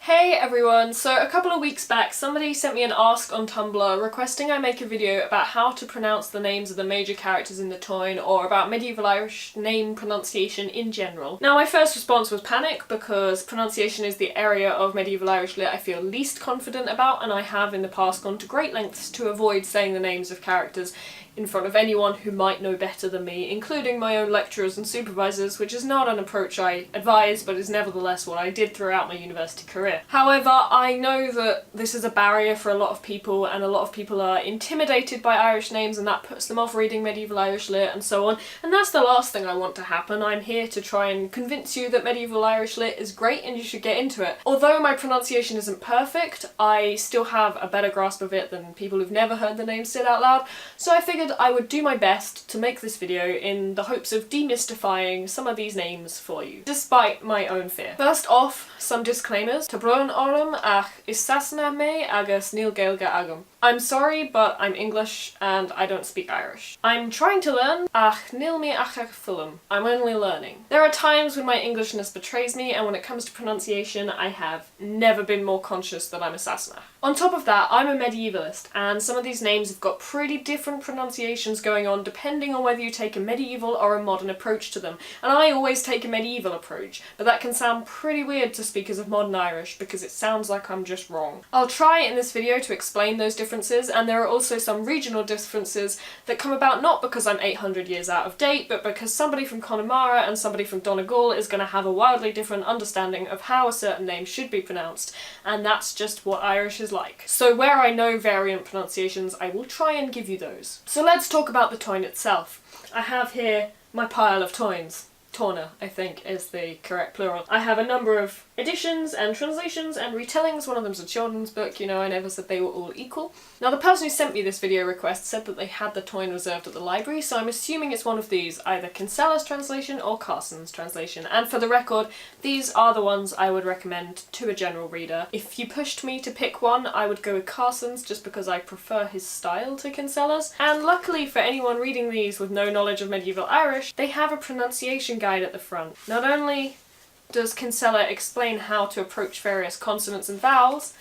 Hey everyone! So a couple of weeks back somebody sent me an ask on Tumblr requesting I make a video about how to pronounce the names of the major characters in the Táin, or about medieval Irish name pronunciation in general. Now my first response was panic, because pronunciation is the area of medieval Irish lit I feel least confident about, and I have in the past gone to great lengths to avoid saying the names of characters in front of anyone who might know better than me, including my own lecturers and supervisors, which is not an approach I advise, but is nevertheless what I did throughout my university career. However, I know that this is a barrier for a lot of people, and a lot of people are intimidated by Irish names, and that puts them off reading medieval Irish lit and so on, and that's the last thing I want to happen. I'm here to try and convince you that medieval Irish lit is great and you should get into it. Although my pronunciation isn't perfect, I still have a better grasp of it than people who've never heard the name said out loud, so I figured I would do my best to make this video in the hopes of demystifying some of these names for you, despite my own fear. First off, some disclaimers. Tabron orm ach is Sasanach me agus níl gaeilge agam. I'm sorry, but I'm English and I don't speak Irish. I'm trying to learn, ach níl me ach fulham. I'm only learning. There are times when my Englishness betrays me, and when it comes to pronunciation, I have never been more conscious that I'm a Sasanach. On top of that, I'm a medievalist, and some of these names have got pretty different pronunciations going on depending on whether you take a medieval or a modern approach to them. And I always take a medieval approach, but that can sound pretty weird to speakers of modern Irish because it sounds like I'm just wrong. I'll try in this video to explain those differences, and there are also some regional differences that come about not because I'm 800 years out of date, but because somebody from Connemara and somebody from Donegal is going to have a wildly different understanding of how a certain name should be pronounced, and that's just what Irish is like. So where I know variant pronunciations, I will try and give you those. So let's talk about the Táin itself. I have here my pile of Táins. Tána, I think, is the correct plural. I have a number of editions and translations and retellings. One of them's a children's book, you know, I never said they were all equal. Now the person who sent me this video request said that they had the Táin reserved at the library, so I'm assuming it's one of these, either Kinsella's translation or Carson's translation, and for the record, these are the ones I would recommend to a general reader. If you pushed me to pick one, I would go with Carson's just because I prefer his style to Kinsella's, and luckily for anyone reading these with no knowledge of medieval Irish, they have a pronunciation guide at the front. Not only does Kinsella explain how to approach various consonants and vowels,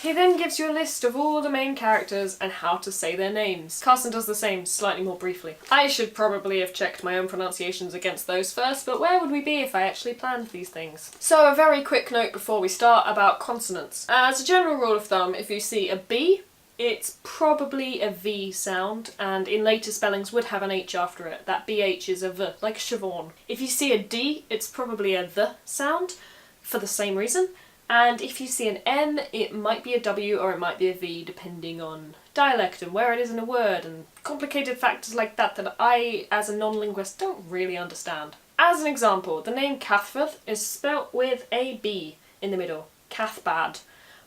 he then gives you a list of all the main characters and how to say their names. Carson does the same, slightly more briefly. I should probably have checked my own pronunciations against those first, but where would we be if I actually planned these things? So a very quick note before we start about consonants. As a general rule of thumb, if you see a B, it's probably a V sound, and in later spellings would have an H after it. That BH is a V, like Siobhan. If you see a D, it's probably a the sound, for the same reason. And if you see an N, it might be a W or it might be a V, depending on dialect and where it is in a word, and complicated factors like that that I, as a non-linguist, don't really understand. As an example, the name Cathford is spelt with a B in the middle, Cathbad.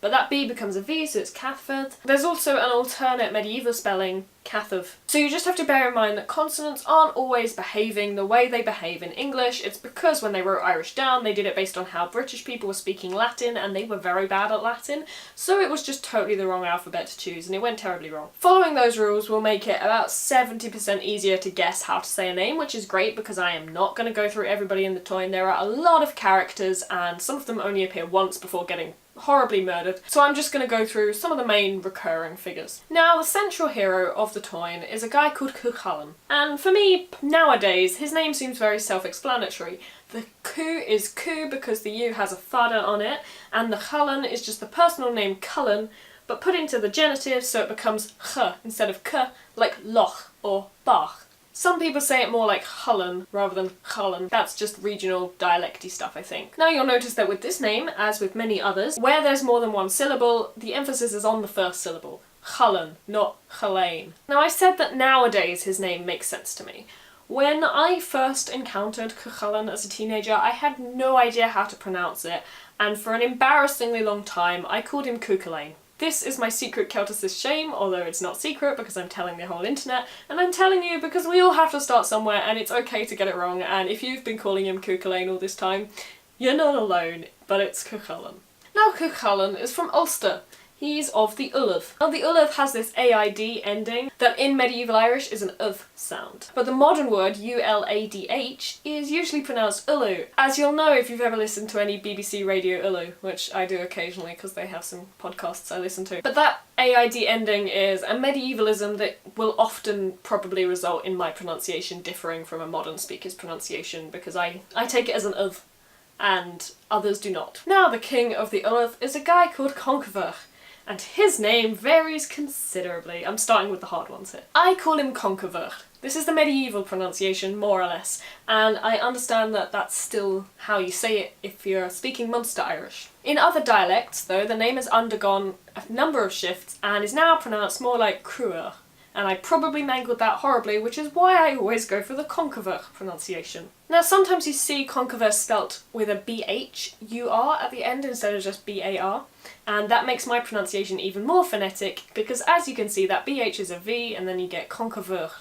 But that B becomes a V, so it's Cathford. There's also an alternate medieval spelling, Cathov. So you just have to bear in mind that consonants aren't always behaving the way they behave in English. It's because when they wrote Irish down, they did it based on how British people were speaking Latin, and they were very bad at Latin, so it was just totally the wrong alphabet to choose, and it went terribly wrong. Following those rules will make it about 70% easier to guess how to say a name, which is great because I am not going to go through everybody in the Táin. There are a lot of characters, and some of them only appear once before getting horribly murdered, so I'm just going to go through some of the main recurring figures. Now, the central hero of the Táin is a guy called Cuchulainn, and for me, nowadays, his name seems very self-explanatory. The Cu is Cu because the U has a fada on it, and the Chalan is just the personal name Cullen, but put into the genitive so it becomes ch instead of k, like loch or bach. Some people say it more like Hullen rather than Cullen. That's just regional dialecty stuff, I think. Now you'll notice that with this name, as with many others, where there's more than one syllable, the emphasis is on the first syllable. Cullen, not Chalain. Now I said that nowadays his name makes sense to me. When I first encountered Cuchulainn as a teenager, I had no idea how to pronounce it, and for an embarrassingly long time I called him Cuchulainn. This is my secret Celticist shame, although it's not secret because I'm telling the whole internet, and I'm telling you because we all have to start somewhere and it's okay to get it wrong, and if you've been calling him Cuchulainn all this time, you're not alone, but it's Cuchulainn. Now Cuchulainn is from Ulster. He's of the Ullaf. Now the Ullaf has this AID ending that in medieval Irish is an UV sound. But the modern word ULADH is usually pronounced Ulu, as you'll know if you've ever listened to any BBC Radio Ulu, which I do occasionally because they have some podcasts I listen to. But that AID ending is a medievalism that will often probably result in my pronunciation differing from a modern speaker's pronunciation because I take it as an UV and others do not. Now the king of the Ullaf is a guy called Conquerors, and his name varies considerably. I'm starting with the hard ones here. I call him Conquerors. This is the medieval pronunciation, more or less, and I understand that that's still how you say it if you're speaking Munster Irish. In other dialects, though, the name has undergone a number of shifts and is now pronounced more like Cruer, and I probably mangled that horribly, which is why I always go for the Conquerors pronunciation. Now sometimes you see Conquerors spelt with a BHUR at the end instead of just BAR, and that makes my pronunciation even more phonetic because as you can see that BH is a V and then you get Conquerors.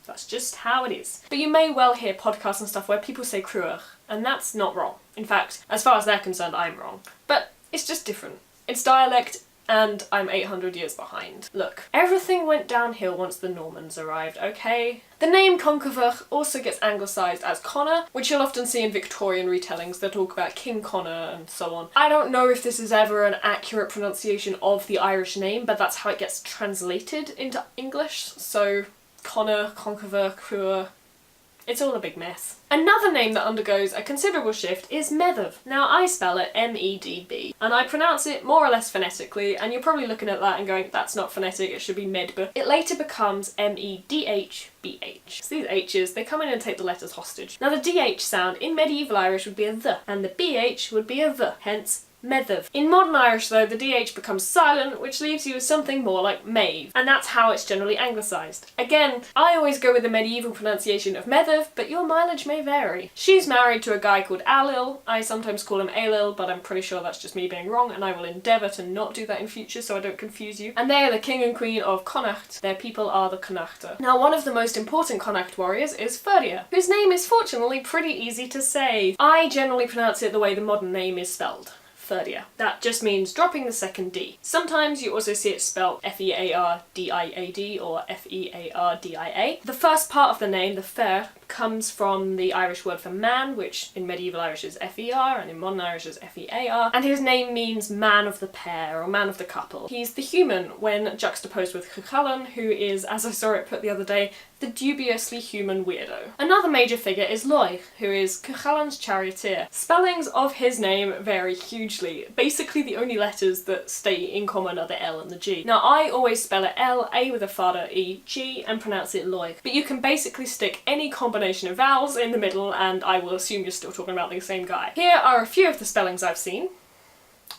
That's just how it is. But you may well hear podcasts and stuff where people say Cruer, and that's not wrong. In fact, as far as they're concerned, I'm wrong. But it's just different. It's dialect, and I'm 800 years behind. Look, everything went downhill once the Normans arrived, okay? The name Conquerors also gets anglicised as Connor, which you'll often see in Victorian retellings that talk about King Connor and so on. I don't know if this is ever an accurate pronunciation of the Irish name, but that's how it gets translated into English, so Connor, Conquerors, Cruer, it's all a big mess. Another name that undergoes a considerable shift is Medb. Now I spell it M-E-D-B, and I pronounce it more or less phonetically, and you're probably looking at that and going, that's not phonetic, it should be Medb. It later becomes M-E-D-H-B-H. So these H's, they come in and take the letters hostage. Now the DH sound in medieval Irish would be a th, and the BH would be a v, hence Medb. In modern Irish though, the DH becomes silent, which leaves you with something more like Maeve, and that's how it's generally anglicised. Again, I always go with the medieval pronunciation of Medb, but your mileage may vary. She's married to a guy called Alil. I sometimes call him Alil, but I'm pretty sure that's just me being wrong, and I will endeavour to not do that in future so I don't confuse you. And they are the king and queen of Connacht. Their people are the Connachter. Now one of the most important Connacht warriors is Ferdia, whose name is fortunately pretty easy to say. I generally pronounce it the way the modern name is spelled. Ferdia. That just means dropping the second D. Sometimes you also see it spelled F-E-A-R-D-I-A-D or F-E-A-R-D-I-A. The first part of the name, the Fer, comes from the Irish word for man, which in medieval Irish is F-E-R and in modern Irish is F-E-A-R, and his name means man of the pair or man of the couple. He's the human when juxtaposed with Cuchulainn, who is, as I saw it put the other day, the dubiously human weirdo. Another major figure is Loich, who is Cuchulainn's charioteer. Spellings of his name vary hugely. Basically the only letters that stay in common are the L and the G. Now I always spell it L, A with a fada, E, G, and pronounce it Loich. But you can basically stick any combination of vowels in the middle and I will assume you're still talking about the same guy. Here are a few of the spellings I've seen.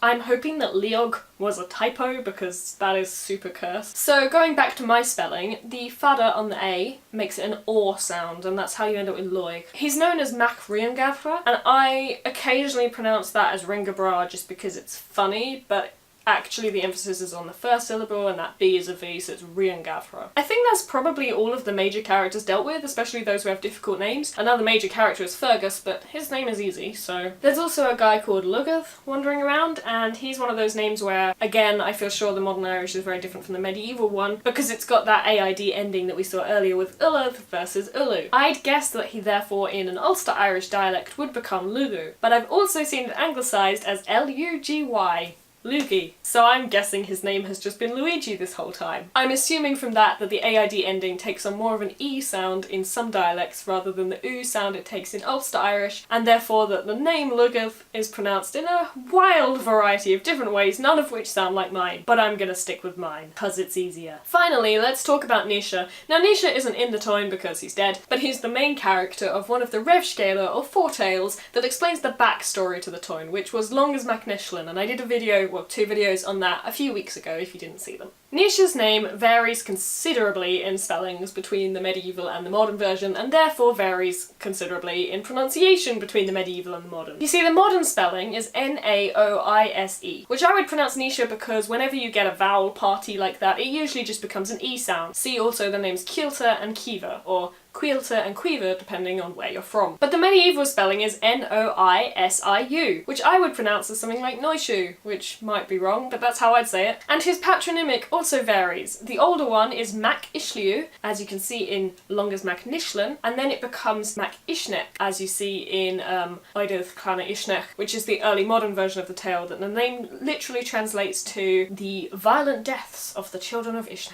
I'm hoping that Leog was a typo because that is super cursed. So going back to my spelling, the fada on the A makes it an or sound and that's how you end up with Loig. He's known as Mac Riangavra and I occasionally pronounce that as Ringabra just because it's funny, but actually the emphasis is on the first syllable and that B is a V, so it's Riangavra. I think that's probably all of the major characters dealt with, especially those who have difficult names. Another major character is Fergus, but his name is easy, so. There's also a guy called Lugath wandering around, and he's one of those names where, again, I feel sure the modern Irish is very different from the medieval one, because it's got that AID ending that we saw earlier with Ullaf versus Ulu. I'd guess that he therefore in an Ulster Irish dialect would become Lugu, but I've also seen it anglicised as L-U-G-Y. Luigi. So I'm guessing his name has just been Luigi this whole time. I'm assuming from that the AID ending takes on more of an E sound in some dialects rather than the U sound it takes in Ulster Irish, and therefore that the name Lugath is pronounced in a wild variety of different ways, none of which sound like mine. But I'm gonna stick with mine, cause it's easier. Finally, let's talk about Naoise. Now Naoise isn't in the Táin because he's dead, but he's the main character of one of the Revscéla or Four Tales that explains the backstory to the Táin, which was Long as Macnishlan, and I did a video, well, 2 videos on that a few weeks ago if you didn't see them. Naoise's name varies considerably in spellings between the medieval and the modern version, and therefore varies considerably in pronunciation between the medieval and the modern. You see, the modern spelling is N-A-O-I-S-E, which I would pronounce Naoise because whenever you get a vowel party like that, it usually just becomes an E sound. See also the names Kielta and Kiva, or Quilter and Quiver depending on where you're from. But the medieval spelling is Noisiu, which I would pronounce as something like Noishu, which might be wrong, but that's how I'd say it. And his patronymic also varies. The older one is Mac Ishliu, as you can see in Longa's Mac Nishlan, and then it becomes Mac Ishnech, as you see in Eidoth Clanna Ishnech, which is the early modern version of the tale that the name literally translates to the violent deaths of the children of Ishnech,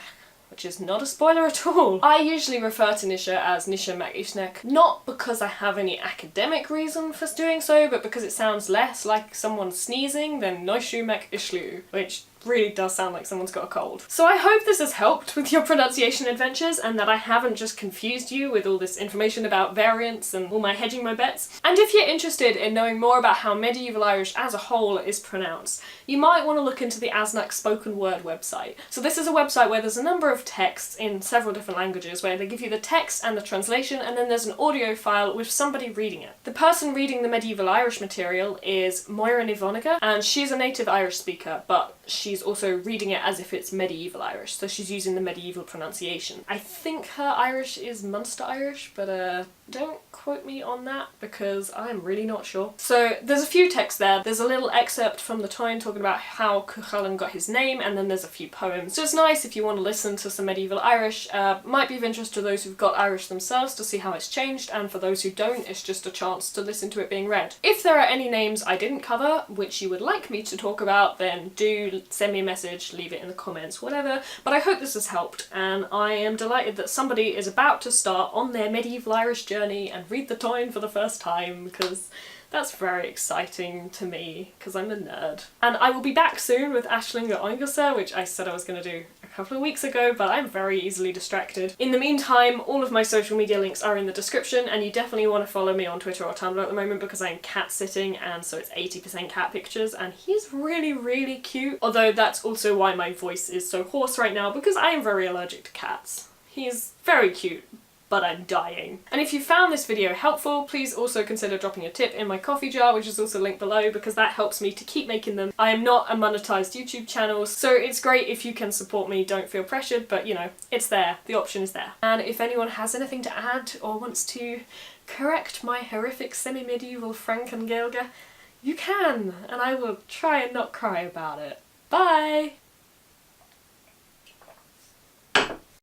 which is not a spoiler at all. I usually refer to Nisha as Nisha Mac Ishnech, not because I have any academic reason for doing so, but because it sounds less like someone sneezing than Noishu Mac Ishlu, which really does sound like someone's got a cold. So I hope this has helped with your pronunciation adventures and that I haven't just confused you with all this information about variants and all my hedging my bets. And if you're interested in knowing more about how medieval Irish as a whole is pronounced, you might want to look into the Sasanach spoken word website. So this is a website where there's a number of texts in several different languages where they give you the text and the translation, and then there's an audio file with somebody reading it. The person reading the medieval Irish material is Moira Nivoniga, and she's a native Irish speaker, but she's also reading it as if it's medieval Irish, so she's using the medieval pronunciation. I think her Irish is Munster Irish, but don't quote me on that because I'm really not sure. So there's a few texts there. There's a little excerpt from the Táin talking about how Cuchulainn got his name, and then there's a few poems. So it's nice if you want to listen to some medieval Irish. Might be of interest to those who've got Irish themselves to see how it's changed, and for those who don't, it's just a chance to listen to it being read. If there are any names I didn't cover which you would like me to talk about, then do send me a message, leave it in the comments, whatever. But I hope this has helped, and I am delighted that somebody is about to start on their medieval Irish journey and read the Táin for the first time, because that's very exciting to me, because I'm a nerd. And I will be back soon with Aislinga Oingasa, which I said I was going to do a couple of weeks ago, but I'm very easily distracted. In the meantime, all of my social media links are in the description, and you definitely want to follow me on Twitter or Tumblr at the moment because I'm cat sitting, and so it's 80% cat pictures, and he's really, really cute. Although that's also why my voice is so hoarse right now, because I am very allergic to cats. He's very cute, but I'm dying. And if you found this video helpful, please also consider dropping a tip in my coffee jar, which is also linked below, because that helps me to keep making them. I am not a monetized YouTube channel, so it's great if you can support me. Don't feel pressured, but you know, it's there. The option is there. And if anyone has anything to add or wants to correct my horrific semi-medieval Frankengelga, you can, and I will try and not cry about it. Bye!